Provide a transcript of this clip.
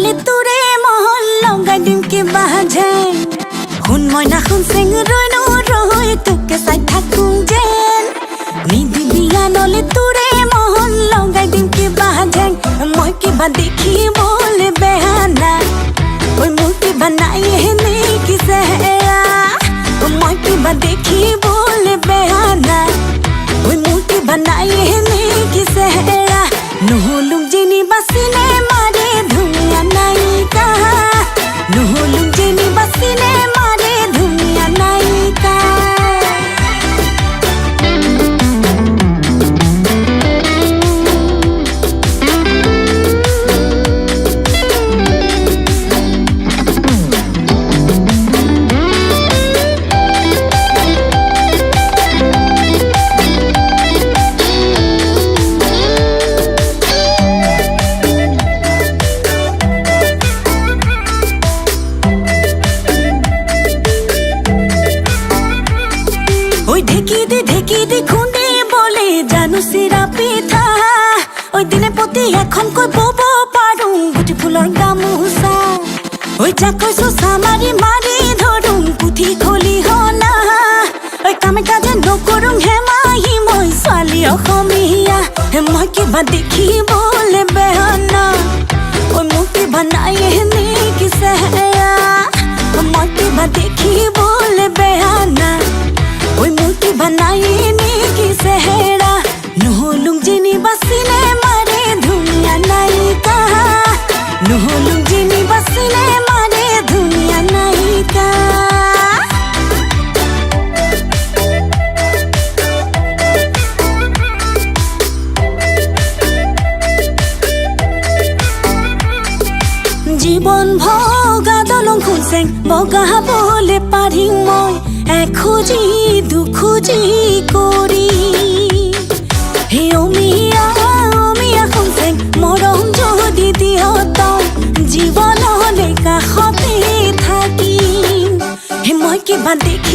নলে তোৰে মহল লগাই দিম কিবা যেন শুন মই নাশুন চেং ৰৈ নৰৈ তোকে চাই থাকোঁ যেন নিদিবি নলে তোৰে মহল লগাই দিম কিবা যেন মই কিবা দেখিবলৈ বেয়া নাই ঐ মোৰ কিবা নাই নেকি চেহেৰা মই কিবা দেখিবলৈ বেয়া নাই ঐ মোৰ কিবা নাই নেকি চেহেৰা নহ'লো যেনিবা চিনেমাৰে ধুনীয়া নায়িকা নহ'লো যেনিবা চিনেমাৰে ধুনীয়া নায়িকা ওই ঢেকি দি খুন্দি বলে জানো চিৰা পিঠা ওই দিনে প্ৰতি এখনকৈ বব পাৰোঁ গুটি ফুলৰ গামোচা ওই যাক কৈছো চামাৰি মাৰি ধৰোঁ পুথি খলি হনা ওই কামে কাজে নকৰোঁ হেমাহি মই ছোৱালী অসমীয়া মই কিবা দেখিবলৈ বেয়া না ঐ মোক কিবা নাই নেকি চেহেৰা মই কিবা দেখিবলৈ বেয়া না ঐ মোৰ কিবা নাই নেকি চেহেৰা নহ'লো যেনিবা চিনেমাৰে ধুনীয়া নায়িকা নহ'লো যেনিবা চিনেমাৰে ধুনীয়া নায়িকা জীৱন ভগা দলং খুলচেং বগাবলৈ পাৰিম মই এখোজি দুখোজি কৰি হে অমিয়া খুলচেং মৰম যদি দিয় তই জীৱনলৈ কাষতে থাকিম হে মই কিবা দেখি